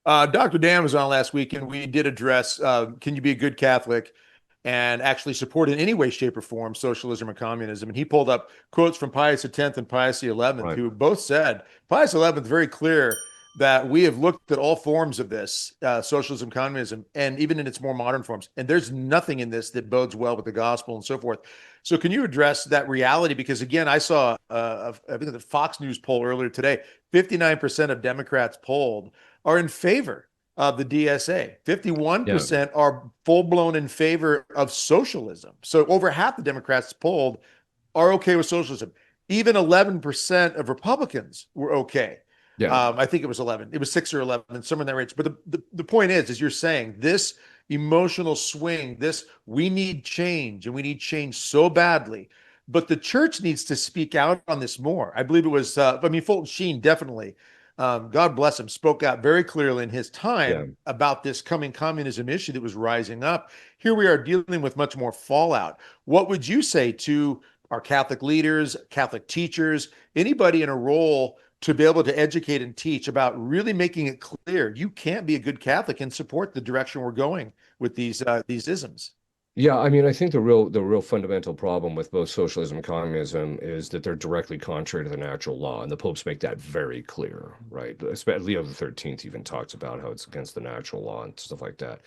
Dr. Dan was on last week, and we did address can you be a good Catholic and actually support in any way, shape, or form socialism or communism? And he pulled up quotes from Pius X and Pius XI, Right. who both said, Pius XI very clear that we have looked at all forms of this, socialism, communism, and even in its more modern forms. And there's nothing in this that bodes well with the gospel and so forth. So, can you address that reality? Because again, I saw, I think the Fox News poll earlier today, 59% of Democrats polled are in favor of the DSA. Yeah. 51% are full blown in favor of socialism. So over half the Democrats polled are okay with socialism. Even 11% of Republicans were okay. Yeah. I think it was 11. It was 6 or 11, somewhere in that range. But the point is, as you're saying, this emotional swing, this we need change and we need change so badly. But the church needs to speak out on this more. I believe it was, Fulton Sheen definitely, God bless him, spoke out very clearly in his Yeah. time about this coming communism issue that was rising up. Here we are dealing with much more fallout. What would you say to our Catholic leaders, Catholic teachers, anybody in a role to be able to educate and teach about really making it clear you can't be a good Catholic and support the direction we're going with these isms? Yeah, I mean, I think the real fundamental problem with both socialism and communism is that they're directly contrary to the natural law, and the popes make that very clear, right? Leo the 13th even talks about how it's against the natural law and stuff like that.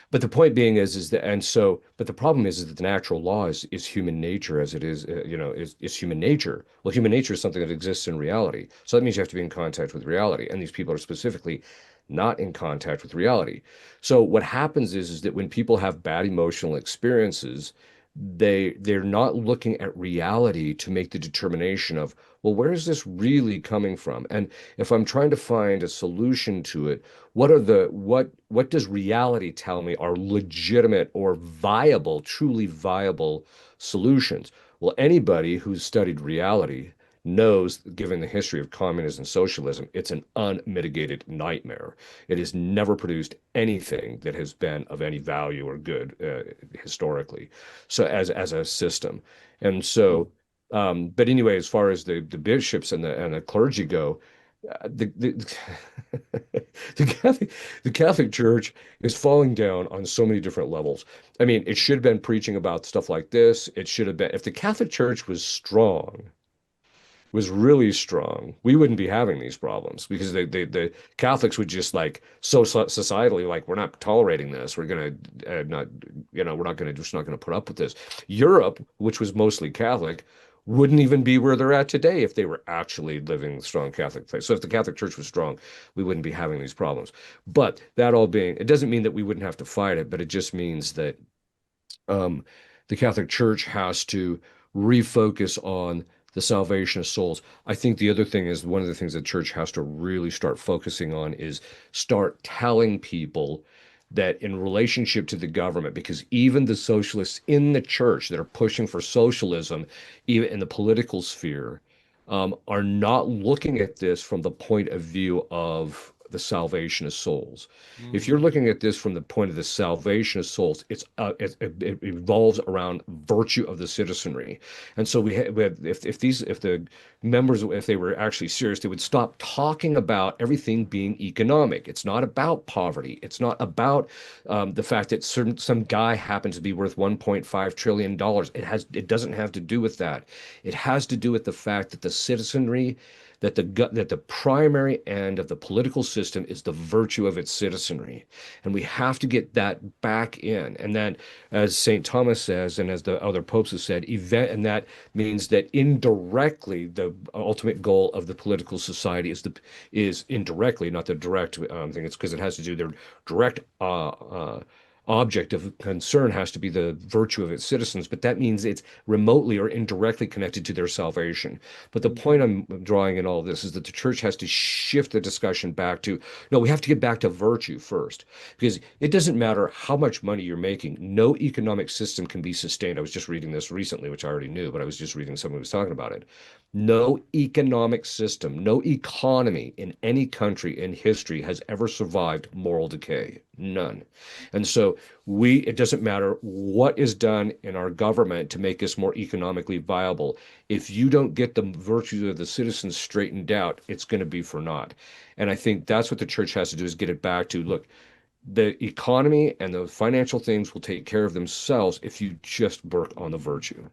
But the point being is that, and so, but the problem is that the natural law is human nature as it is, is human nature. Well, human nature is something that exists in reality. So that means you have to be in contact with reality. And these people are specifically not in contact with reality. So what happens is that when people have bad emotional experiences, they're not looking at reality to make the determination of, well, where is this really coming from? And if I'm trying to find a solution to it, what does reality tell me are legitimate or viable, truly viable solutions? Well, anybody who's studied reality knows, given the history of communism and socialism, it's an unmitigated nightmare. It has never produced anything that has been of any value or good historically. So as a system, and so, but anyway, as far as the bishops and the clergy go, the the Catholic Church is falling down on so many different levels. I mean, it should have been preaching about stuff like this. It should have been, if the Catholic Church was strong, was really strong, we wouldn't be having these problems because the Catholics would just like so societally like we're not tolerating this. We're gonna not we're not gonna just not gonna put up with this. Europe, which was mostly Catholic, wouldn't even be where they're at today if they were actually living strong Catholic faith. So if the Catholic Church was strong, we wouldn't be having these problems. But that all being, it doesn't mean that we wouldn't have to fight it, but it just means that um, the Catholic Church has to refocus on the salvation of souls. I think the other thing is one of the things the church has to really start focusing on is start telling people that in relationship to the government, because even the socialists in the church that are pushing for socialism, even in the political sphere, are not looking at this from the point of view of the salvation of souls. If you're Mm. looking at this from the point of the salvation of souls, it revolves around virtue of the citizenry. And so we have if the members, if they were actually serious, they would stop talking about everything being economic. It's not about poverty. It's not about the fact that some guy happens to be worth $1.5 trillion. It doesn't have to do with that. It has to do with the fact that the citizenry, that the primary end of the political system is the virtue of its citizenry, and we have to get that back in. And then, as Saint Thomas says, and as the other popes have said, and that means that indirectly the ultimate goal of the political society is indirectly, not the direct thing. It's because it has to do their direct object of concern has to be the virtue of its citizens, but that means it's remotely or indirectly connected to their salvation. But the point I'm drawing in all of this is that the church has to shift the discussion back to, no, we have to get back to virtue first, because it doesn't matter how much money you're making. No economic system can be sustained. I was just reading this recently, which I already knew, but I was just reading someone who was talking about it. No economic system, no economy in any country in history has ever survived moral decay. None. And so it doesn't matter what is done in our government to make us more economically viable. If you don't get the virtues of the citizens straightened out, it's going to be for naught. And I think that's what the church has to do is get it back to, look, the economy and the financial things will take care of themselves if you just work on the virtue.